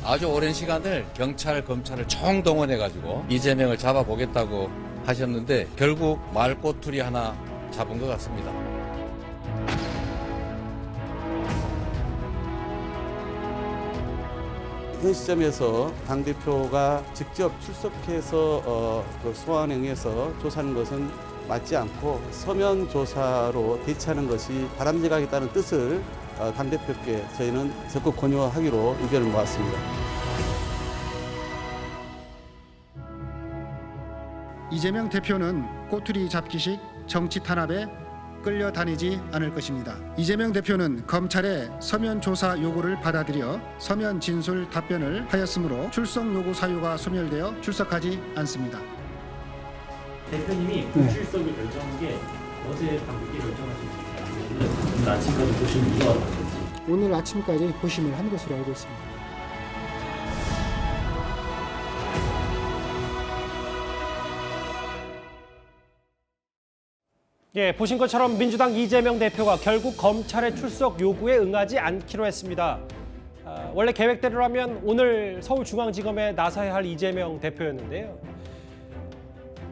아주 오랜 시간을 경찰, 검찰을 총동원해가지고 이재명을 잡아보겠다고 하셨는데 결국 말꼬투리 하나 잡은 것 같습니다. 현 시점에서 당대표가 직접 출석해서 그 소환에 응해서 조사하는 것은 맞지 않고 서면 조사로 대처하는 것이 바람직하겠다는 뜻을 당대표께 저희는 적극 권유하기로 의견을 모았습니다. 이재명 대표는 꼬투리 잡기식 정치 탄압에 끌려다니지 않을 것입니다. 이재명 대표는 검찰의 서면 조사 요구를 받아들여 서면 진술 답변을 하였으므로 출석 요구 사유가 소멸되어 출석하지 않습니다. 대표님이 불출석을 결정한 게 어제 밤늦게 결정하신 건지 아니면 오늘 아침까지 보신 이유가 뭔지. 오늘 아침까지 고심을 한 것으로 알고 있습니다. 예, 보신 것처럼 민주당 이재명 대표가 결국 검찰의 출석 요구에 응하지 않기로 했습니다. 원래 계획대로라면 오늘 서울중앙지검에 나서야 할 이재명 대표였는데요.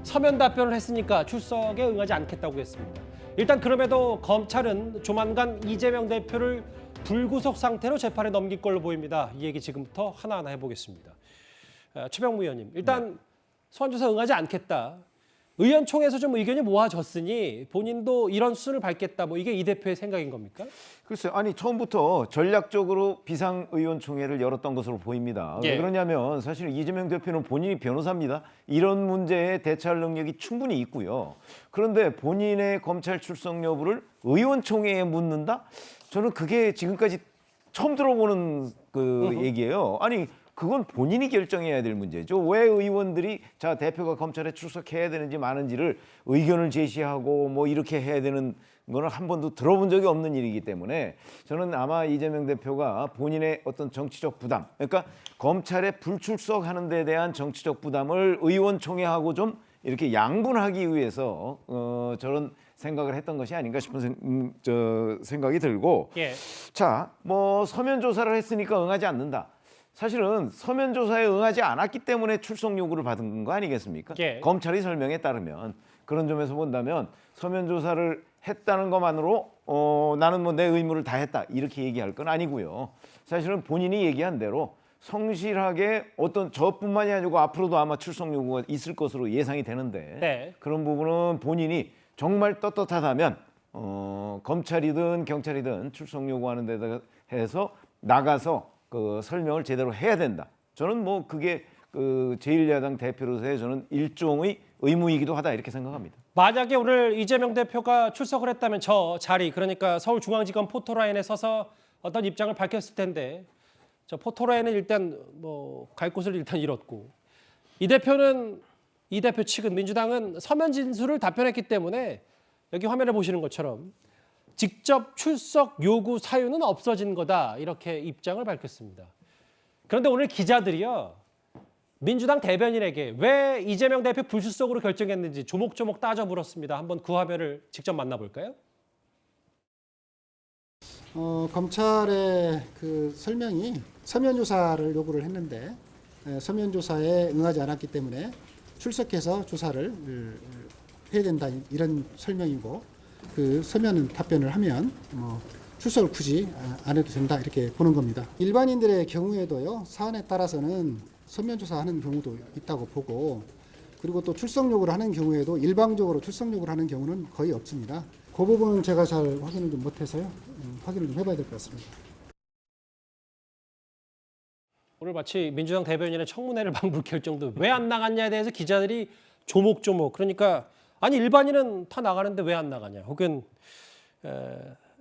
서면 답변을 했으니까 출석에 응하지 않겠다고 했습니다. 일단 그럼에도 검찰은 조만간 이재명 대표를 불구속 상태로 재판에 넘길 걸로 보입니다. 이 얘기 지금부터 하나하나 해보겠습니다. 최병무 의원님, 일단 소환조사 응하지 않겠다. 의원총회에서 좀 의견이 모아졌으니 본인도 이런 수순을 밟겠다. 뭐 이게 이 대표의 생각인 겁니까? 글쎄요. 아니 처음부터 전략적으로 비상의원총회를 열었던 것으로 보입니다. 예. 왜 그러냐면 사실 이재명 대표는 본인이 변호사입니다. 이런 문제에 대처할 능력이 충분히 있고요. 그런데 본인의 검찰 출석 여부를 의원총회에 묻는다? 저는 그게 지금까지 처음 들어보는 그 얘기예요. 아니 그건 본인이 결정해야 될 문제죠. 왜 의원들이 자 대표가 검찰에 출석해야 되는지 마는지를 의견을 제시하고 뭐 이렇게 해야 되는 거는 한 번도 들어본 적이 없는 일이기 때문에 저는 아마 이재명 대표가 본인의 어떤 정치적 부담, 그러니까 검찰에 불출석하는 데 대한 정치적 부담을 의원총회하고 좀 이렇게 양분하기 위해서 저런 생각을 했던 것이 아닌가 싶은 생각이 들고, 예. 자, 뭐 서면 조사를 했으니까 응하지 않는다. 사실은 서면 조사에 응하지 않았기 때문에 출석 요구를 받은 거 아니겠습니까? 예. 검찰이 설명에 따르면 그런 점에서 본다면 서면 조사를 했다는 것만으로 나는 뭐 내 의무를 다했다 이렇게 얘기할 건 아니고요. 사실은 본인이 얘기한 대로 성실하게 어떤 저뿐만이 아니고 앞으로도 아마 출석 요구가 있을 것으로 예상이 되는데 네. 그런 부분은 본인이 정말 떳떳하다면 검찰이든 경찰이든 출석 요구하는 데다 해서 나가서 그 설명을 제대로 해야 된다. 저는 뭐 그게 그 제1야당 대표로서의 저는 일종의 의무이기도 하다 이렇게 생각합니다. 만약에 오늘 이재명 대표가 출석을 했다면 저 자리, 그러니까 서울중앙지검 포토라인에 서서 어떤 입장을 밝혔을 텐데 저 포토라인은 일단 뭐 갈 곳을 일단 잃었고 이 대표 측은 민주당은 서면 진술을 답변했기 때문에 여기 화면에 보시는 것처럼 직접 출석 요구 사유는 없어진 거다 이렇게 입장을 밝혔습니다. 그런데 오늘 기자들이요 민주당 대변인에게 왜 이재명 대표 불출석으로 결정했는지 조목조목 따져 물었습니다. 한번 그 화면을 직접 만나볼까요? 검찰의 그 설명이 서면 조사를 요구를 했는데 서면 조사에 응하지 않았기 때문에 출석해서 조사를 해야 된다 이런 설명이고 그 서면 답변을 하면 출석을 굳이 안 해도 된다 이렇게 보는 겁니다. 일반인들의 경우에도요 사안에 따라서는 서면 조사하는 경우도 있다고 보고 그리고 또 출석 요구를 하는 경우에도 일방적으로 출석 요구를 하는 경우는 거의 없습니다. 그 부분은 제가 잘 확인을 좀 못해서요 확인을 좀 해봐야 될 것 같습니다. 오늘 마치 민주당 대변인의 청문회를 방불케 할 정도 왜 안 나갔냐에 대해서 기자들이 조목조목 그러니까 아니 일반인은 다 나가는데 왜 안 나가냐 혹은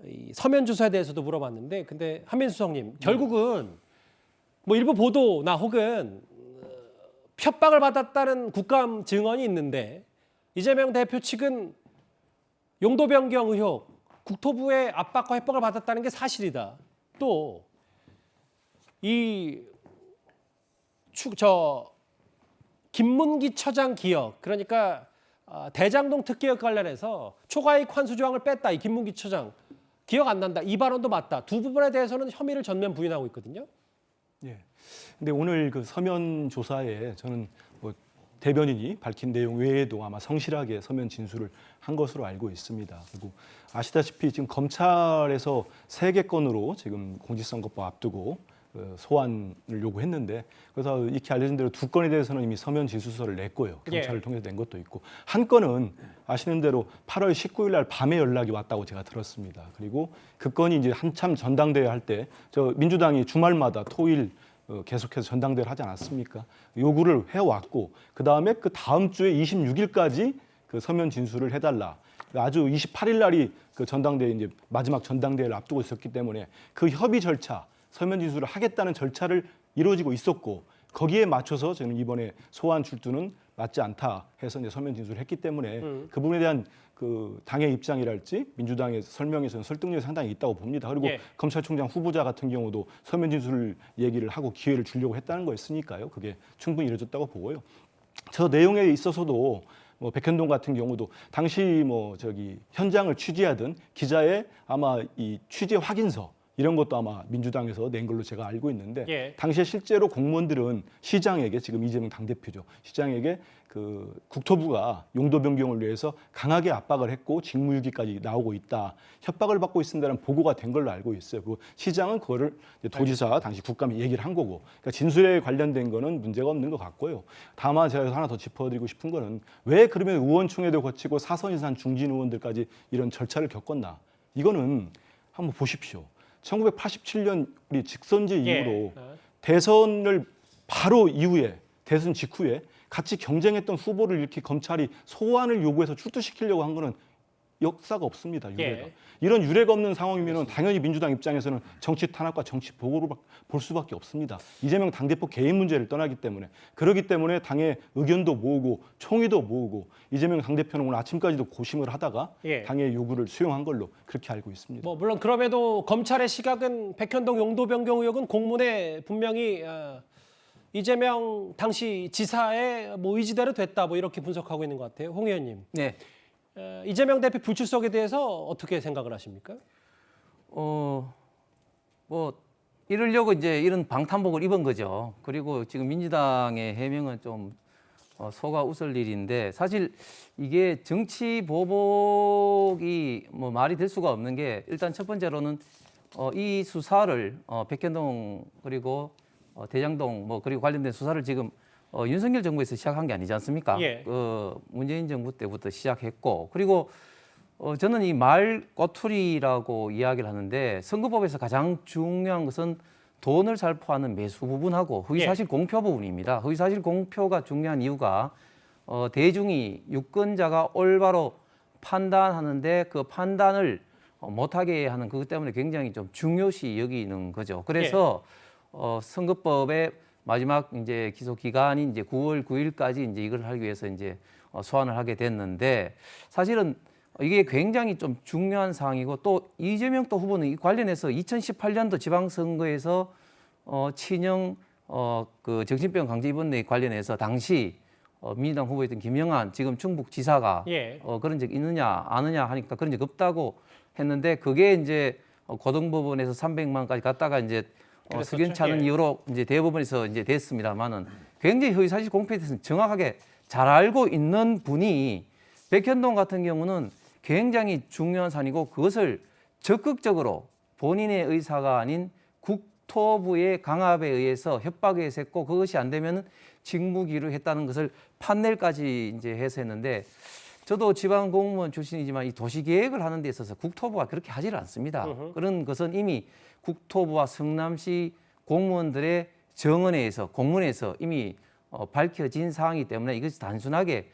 이 서면 조사에 대해서도 물어봤는데 근데 한민수 수석님 결국은 뭐 일부 보도나 혹은 협박을 받았다는 국감 증언이 있는데 이재명 대표 측은 용도 변경 의혹 국토부의 압박과 협박을 받았다는 게 사실이다. 또 이 김문기 처장 기억 그러니까 대장동 특기역 관련해서 초과이익 환수 조항을 뺐다. 이 김문기 처장 기억 안 난다. 이 발언도 맞다. 두 부분에 대해서는 혐의를 전면 부인하고 있거든요. 예. 근데 오늘 그 서면 조사에 저는 뭐 대변인이 밝힌 내용 외에도 아마 성실하게 서면 진술을 한 것으로 알고 있습니다. 그리고 아시다시피 지금 검찰에서 3개 건으로 지금 공직선거법 앞두고 소환을 요구했는데, 그래서 익히 알려진 대로 2건에 대해서는 이미 서면 진술서를 냈고요. 경찰을 통해서 낸 것도 있고, 한 건은 아시는 대로 8월 19일 날 밤에 연락이 왔다고 제가 들었습니다. 그리고 그 건이 이제 한참 전당대회 할 때 저 민주당이 주말마다 토일 계속해서 전당대회를 하지 않았습니까? 요구를 해왔고, 그 다음에 그 다음 주에 26일까지 그 서면 진술을 해달라. 아주 28일 날이 그 전당대회 이제 마지막 전당대회를 앞두고 있었기 때문에 그 협의 절차, 서면 진술을 하겠다는 절차를 이루어지고 있었고, 거기에 맞춰서 저는 이번에 소환 출두는 맞지 않다 해서 이제 서면 진술을 했기 때문에 그 부분에 대한 그 당의 입장이랄지 민주당의 설명에서는 설득력이 상당히 있다고 봅니다. 그리고 검찰총장 후보자 같은 경우도 서면 진술 얘기를 하고 기회를 주려고 했다는 거였으니까요. 그게 충분히 이루어졌다고 보고요. 저 내용에 있어서도 뭐 백현동 같은 경우도 당시 뭐 저기 현장을 취재하던 기자의 아마 이 취재 확인서 이런 것도 아마 민주당에서 낸 걸로 제가 알고 있는데, 당시에 실제로 공무원들은 시장에게, 지금 이재명 당대표죠, 시장에게 그 국토부가 용도 변경을 위해서 강하게 압박을 했고 직무유기까지 나오고 있다, 협박을 받고 있습니다라는 보고가 된 걸로 알고 있어요. 그리고 시장은 그거를 도지사 당시 국감에 얘기를 한 거고, 그러니까 진술에 관련된 거는 문제가 없는 것 같고요. 다만 제가 하나 더 짚어드리고 싶은 거는 왜 그러면 의원총회도 거치고 사선 이상 중진 의원들까지 이런 절차를 겪었나? 이거는 한번 보십시오. 1987년 우리 직선제 이후로 대선을 바로 이후에, 대선 직후에 같이 경쟁했던 후보를 이렇게 검찰이 소환을 요구해서 출두시키려고 한 거는 역사가 없습니다. 유례가. 이런 유례가 없는 상황이면 당연히 민주당 입장에서는 정치 탄압과 정치 보고로 볼 수밖에 없습니다. 이재명 당대표 개인 문제를 떠나기 때문에. 그렇기 때문에 당의 의견도 모으고 총의도 모으고, 이재명 당대표는 오늘 아침까지도 고심을 하다가 당의 요구를 수용한 걸로 그렇게 알고 있습니다. 뭐 물론 그럼에도 검찰의 시각은 백현동 용도 변경 의혹은 공문에 분명히 이재명 당시 지사의 뭐 의지대로 됐다, 뭐 이렇게 분석하고 있는 것 같아요. 홍 의원님. 네. 이재명 대표 불출석에 대해서 어떻게 생각을 하십니까? 뭐 이러려고 이제 이런 방탄복을 입은 거죠. 그리고 지금 민주당의 해명은 좀 속아 웃을 일인데, 사실 이게 정치 보복이 뭐 말이 될 수가 없는 게, 일단 첫 번째로는 이 수사를 백현동 그리고 대장동 뭐 그리고 관련된 수사를 지금 윤석열 정부에서 시작한 게 아니지 않습니까? 문재인 정부 때부터 시작했고, 그리고 저는 이 말 꼬투리라고 이야기를 하는데, 선거법에서 가장 중요한 것은 돈을 살포하는 매수 부분하고 허위사실 공표 부분입니다. 허위사실 공표가 중요한 이유가 대중이 유권자가 올바로 판단하는데 그 판단을 못하게 하는 그것 때문에 굉장히 좀 중요시 여기는 거죠. 그래서 선거법에 마지막 이제 기소 기간이 이제 9월 9일까지 이제 이걸 하기 위해서 이제 소환을 하게 됐는데, 사실은 이게 굉장히 좀 중요한 사항이고, 또 이재명 또 후보는 이 관련해서 2018년도 지방선거에서 친형 그 정신병 강제 입원에 관련해서 당시 민주당 후보였던 김영한 지금 충북지사가 그런 적 있느냐 아느냐 하니까 그런 적 없다고 했는데, 그게 이제 고등법원에서 300만까지 갔다가 이제 석연치 않은 이유로 이제 대법원에서 이제 됐습니다만은, 굉장히 허위사실 공표에 대해서는 정확하게 잘 알고 있는 분이, 백현동 같은 경우는 굉장히 중요한 사안이고, 그것을 적극적으로 본인의 의사가 아닌 국토부의 강압에 의해서 협박에 의해서 했고, 그것이 안 되면은 직무기로 했다는 것을 판넬까지 이제 해서 했는데, 저도 지방 공무원 출신이지만 이 도시계획을 하는 데 있어서 국토부가 그렇게 하지를 않습니다. 그런 것은 이미 국토부와 성남시 공무원들의 정언에서, 공문에서 이미 밝혀진 사항이기 때문에 이것이 단순하게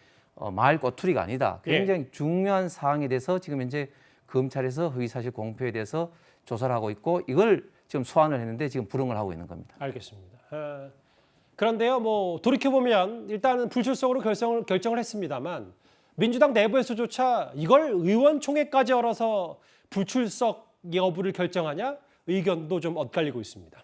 말 꼬투리가 아니다. 굉장히 중요한 사항에 대해서 지금 현재 검찰에서 허위사실 공표에 대해서 조사를 하고 있고, 이걸 지금 소환을 했는데 지금 불응을 하고 있는 겁니다. 알겠습니다. 그런데요, 뭐 돌이켜보면 일단은 불출석으로 결정을 했습니다만, 민주당 내부에서조차 이걸 의원총회까지 열어서 불출석 여부를 결정하냐, 의견도 좀 엇갈리고 있습니다.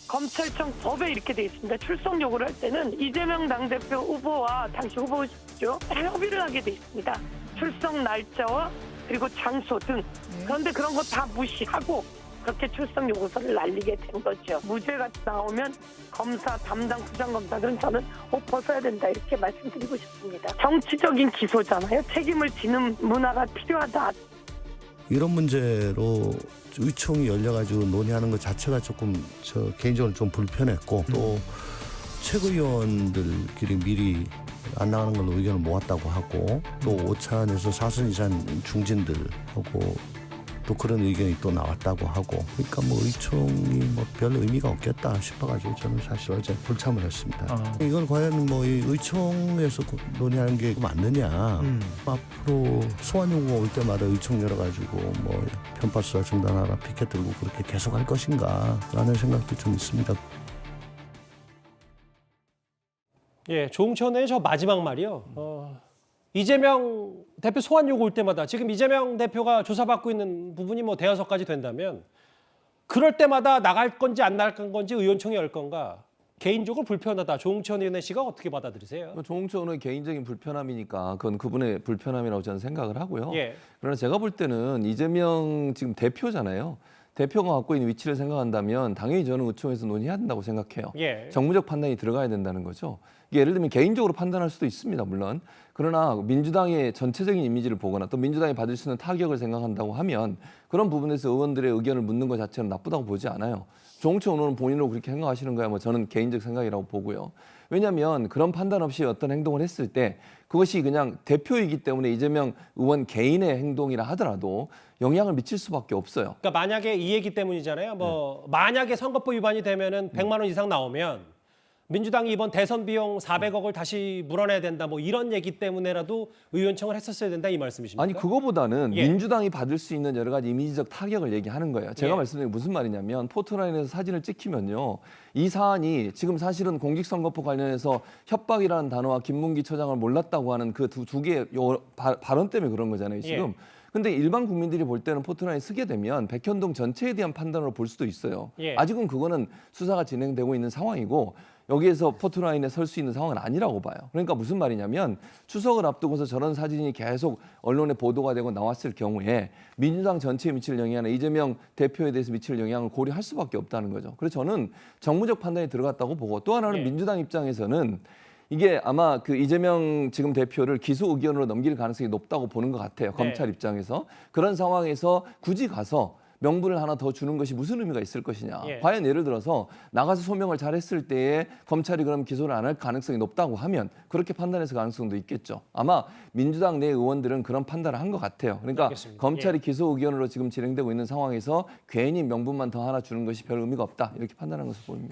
검찰청 법에 이렇게 돼 있습니다. 출석 요구를 할 때는 이재명 당대표 후보와 당시 후보죠, 협의를 하게 돼 있습니다. 출석 날짜와 그리고 장소 등. 그런데 그런 거 다 무시하고 그렇게 출석 요구서를 날리게 된 거죠. 무죄가 나오면 검사 담당 부장검사들은 저는 옷 벗어야 된다 이렇게 말씀드리고 싶습니다. 정치적인 기소잖아요. 책임을 지는 문화가 필요하다. 이런 문제로 의총이 열려가지고 논의하는 것 자체가 조금 저 개인적으로 좀 불편했고 또 최고위원들끼리 미리 안 나가는 걸로 의견을 모았다고 하고 또 오찬에서 4순 이상 중진들하고 또 그런 의견이 또 나왔다고 하고 그러니까 뭐 의총이 뭐 별 의미가 없겠다 싶어가지고 저는 사실 어제 불참을 했습니다. 이건 과연 뭐 이 의총에서 논의하는 게 맞느냐 앞으로 소환 요구가 올 때마다 의총 열어가지고 뭐 편파수사 중단하라 피켓 들고 그렇게 계속 할 것인가 라는 생각도 좀 있습니다. 예, 조응천의 저 마지막 말이요. 이재명 대표 소환 요구 올 때마다 지금 이재명 대표가 조사받고 있는 부분이 뭐 대여섯 가지 된다면 그럴 때마다 나갈 건지 안 나갈 건지 의원총회 열 건가 개인적으로 불편하다. 조응천 의원의 씨가 어떻게 받아들이세요? 조응천 의원의 개인적인 불편함이니까 그건 그분의 불편함이라고 저는 생각을 하고요. 예. 그러나 제가 볼 때는 이재명 지금 대표잖아요. 대표가 갖고 있는 위치를 생각한다면 당연히 저는 의총에서 논의해야 된다고 생각해요. 예. 정무적 판단이 들어가야 된다는 거죠. 이게 예를 들면 개인적으로 판단할 수도 있습니다. 물론. 그러나 민주당의 전체적인 이미지를 보거나 또 민주당이 받을 수 있는 타격을 생각한다고 하면 그런 부분에서 의원들의 의견을 묻는 것 자체는 나쁘다고 보지 않아요. 조응천 의원은 본인으로 그렇게 생각하시는 거야 뭐 저는 개인적 생각이라고 보고요. 왜냐하면 그런 판단 없이 어떤 행동을 했을 때 그것이 그냥 대표이기 때문에 이재명 의원 개인의 행동이라 하더라도 영향을 미칠 수밖에 없어요. 그러니까 만약에 이 얘기 때문이잖아요. 뭐 만약에 선거법 위반이 되면은 100만 원 이상 나오면 민주당이 이번 대선 비용 400억을 다시 물어내야 된다. 뭐 이런 얘기 때문에라도 의원청을 했었어야 된다 이 말씀이십니까? 아니 그거보다는 예. 민주당이 받을 수 있는 여러 가지 이미지적 타격을 얘기하는 거예요. 제가 예. 말씀드린 게 무슨 말이냐면 포토라인에서 사진을 찍히면요. 이 사안이 지금 사실은 공직선거법 관련해서 협박이라는 단어와 김문기 처장을 몰랐다고 하는 그 두 개의 발언 때문에 그런 거잖아요. 지금. 예. 근데 일반 국민들이 볼 때는 포토라인에 쓰게 되면 백현동 전체에 대한 판단으로 볼 수도 있어요. 예. 아직은 그거는 수사가 진행되고 있는 상황이고 여기에서 포토라인에 설 수 있는 상황은 아니라고 봐요. 그러니까 무슨 말이냐면 추석을 앞두고서 저런 사진이 계속 언론에 보도가 되고 나왔을 경우에 민주당 전체에 미칠 영향이나 이재명 대표에 대해서 미칠 영향을 고려할 수밖에 없다는 거죠. 그래서 저는 정무적 판단이 들어갔다고 보고 또 하나는 예. 민주당 입장에서는 이게 아마 그 이재명 지금 대표를 기소 의견으로 넘길 가능성이 높다고 보는 것 같아요. 검찰 입장에서. 그런 상황에서 굳이 가서 명분을 하나 더 주는 것이 무슨 의미가 있을 것이냐. 예. 과연 예를 들어서 나가서 소명을 잘했을 때에 검찰이 그럼 기소를 안 할 가능성이 높다고 하면 그렇게 판단해서 가능성도 있겠죠. 아마 민주당 내 의원들은 그런 판단을 한 것 같아요. 그러니까 알겠습니다. 검찰이 기소 의견으로 지금 진행되고 있는 상황에서 괜히 명분만 더 하나 주는 것이 별 의미가 없다. 이렇게 판단한 것으로 보입니다.